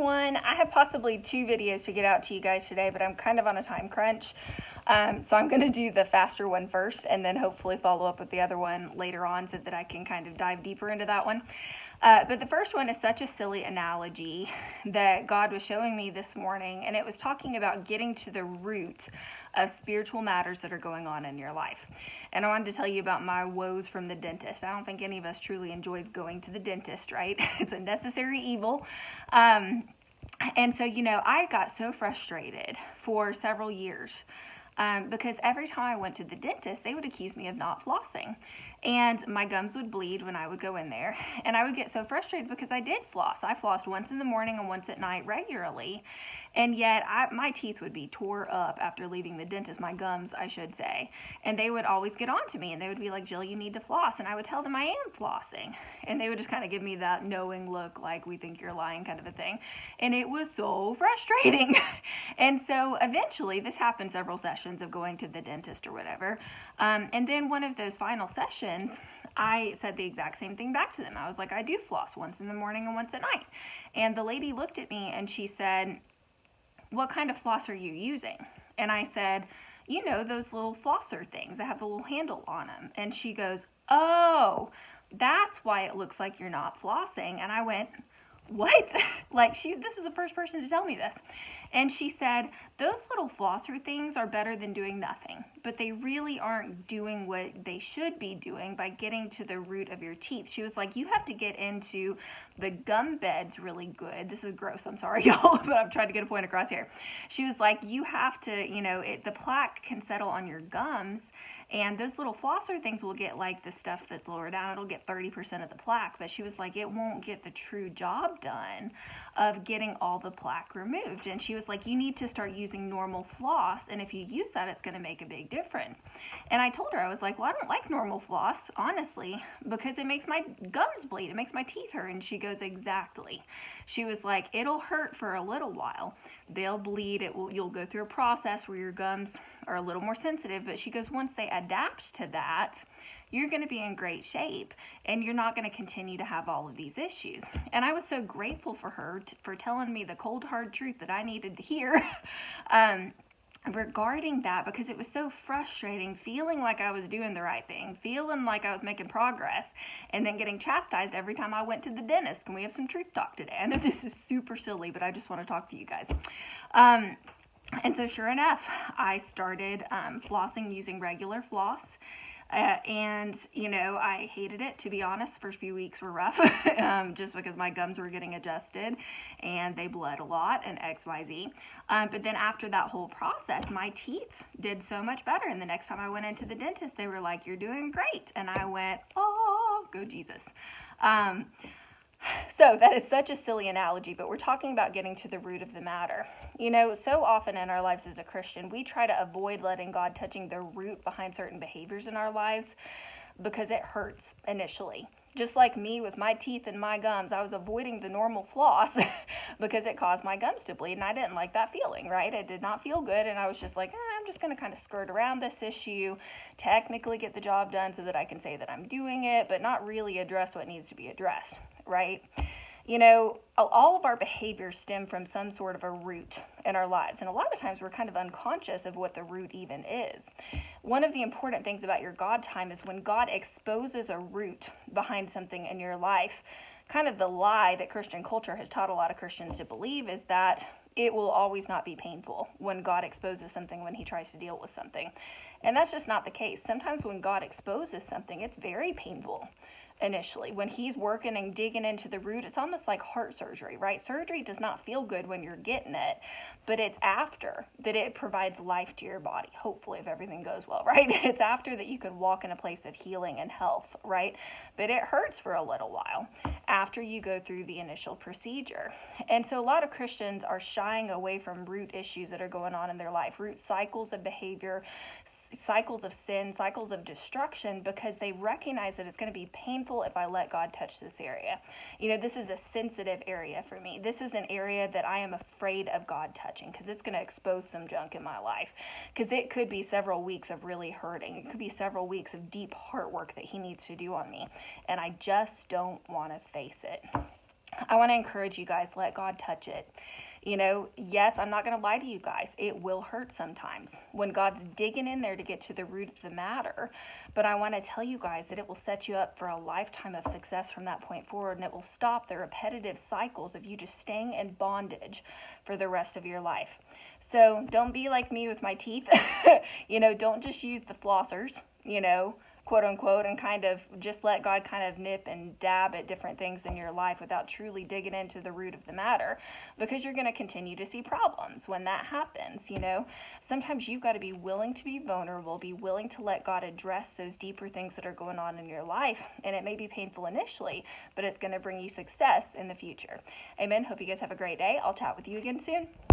everyone. I have possibly 2 videos to get out to you guys today, but I'm kind of on a time crunch. So I'm going to do the faster one first and then hopefully follow up with the other one later on so that I can kind of dive deeper into that one. But the first one is such a silly analogy that God was showing me this morning, and it was talking about getting to the root of spiritual matters that are going on in your life. And I wanted to tell you about my woes from the dentist. I don't think any of us truly enjoys going to the dentist, right? It's a necessary evil. And so, I got so frustrated for several years because every time I went to the dentist, they would accuse me of not flossing. And my gums would bleed when I would go in there. And I would get so frustrated because I did floss. I flossed once in the morning and once at night regularly. And yet my teeth would be tore up after leaving the dentist, my gums, I should say. And they would always get on to me, and they would be like, Jill, you need to floss. And I would tell them I am flossing. And they would just kind of give me that knowing look, like, we think you're lying kind of a thing. And it was so frustrating. And so eventually, this happened several sessions of going to the dentist or whatever. And then one of those final sessions, I said the exact same thing back to them. I was like, I do floss once in the morning and once at night. And the lady looked at me and she said, what kind of floss are you using? And I said, those little flosser things that have a little handle on them. And she goes, oh, that's why it looks like you're not flossing. And I went, what? This was the first person to tell me this. And she said, those little flosser things are better than doing nothing, but they really aren't doing what they should be doing by getting to the root of your teeth. She was like, you have to get into the gum beds really good. This is gross. I'm sorry, y'all, but I'm trying to get a point across here. She was like, you have to, the plaque can settle on your gums. And those little flosser things will get like the stuff that's lower down. It'll get 30% of the plaque. But she was like, it won't get the true job done of getting all the plaque removed. And she was like, you need to start using normal floss. And if you use that, it's going to make a big difference. And I told her, I was like, well, I don't like normal floss, honestly, because it makes my gums bleed. It makes my teeth hurt. And she goes, exactly. She was like, it'll hurt for a little while. They'll bleed. You'll go through a process where your gums are a little more sensitive. But she goes, once they adapt to that, you're going to be in great shape and you're not going to continue to have all of these issues. And I was so grateful for her for telling me the cold, hard truth that I needed to hear regarding that, because it was so frustrating feeling like I was doing the right thing, feeling like I was making progress, and then getting chastised every time I went to the dentist. Can we have some truth talk today? I know this is super silly, but I just want to talk to you guys. And so sure enough, I started flossing using regular floss. And, I hated it, to be honest. First few weeks were rough, just because my gums were getting adjusted and they bled a lot and XYZ. But then after that whole process, my teeth did so much better. And the next time I went into the dentist, they were like, you're doing great. And I went, oh, go Jesus. So that is such a silly analogy, but we're talking about getting to the root of the matter. So often in our lives as a Christian, we try to avoid letting God touching the root behind certain behaviors in our lives because it hurts initially. Just like me with my teeth and my gums, I was avoiding the normal floss because it caused my gums to bleed, and I didn't like that feeling, right? It did not feel good, and I was just like, I'm just going to kind of skirt around this issue, technically get the job done so that I can say that I'm doing it, but not really address what needs to be addressed, right? All of our behaviors stem from some sort of a root in our lives, and a lot of times we're kind of unconscious of what the root even is. One of the important things about your God time is when God exposes a root behind something in your life. Kind of the lie that Christian culture has taught a lot of Christians to believe is that it will always not be painful when God exposes something, when he tries to deal with something. And that's just not the case. Sometimes when God exposes something, it's very painful. Initially, when he's working and digging into the root, it's almost like heart surgery, right? Surgery does not feel good when you're getting it, but it's after that it provides life to your body, hopefully, if everything goes well, right? It's after that you can walk in a place of healing and health, right? But it hurts for a little while after you go through the initial procedure. And so a lot of Christians are shying away from root issues that are going on in their life, root cycles of behavior, cycles of sin, cycles of destruction, because they recognize that it's going to be painful if I let God touch this area. This is a sensitive area for me. This is an area that I am afraid of God touching because it's going to expose some junk in my life, because it could be several weeks of really hurting. It could be several weeks of deep heart work that he needs to do on me, and I just don't want to face it. I want to encourage you guys, let God touch it. You know, yes, I'm not going to lie to you guys. It will hurt sometimes when God's digging in there to get to the root of the matter. But I want to tell you guys that it will set you up for a lifetime of success from that point forward, and it will stop the repetitive cycles of you just staying in bondage for the rest of your life. So don't be like me with my teeth. You know, don't just use the flossers, you know, quote unquote, and kind of just let God kind of nip and dab at different things in your life without truly digging into the root of the matter, because you're going to continue to see problems when that happens. You know, sometimes you've got to be willing to be vulnerable, be willing to let God address those deeper things that are going on in your life, and it may be painful initially, but it's going to bring you success in the future. Amen. Hope you guys have a great day. I'll chat with you again soon.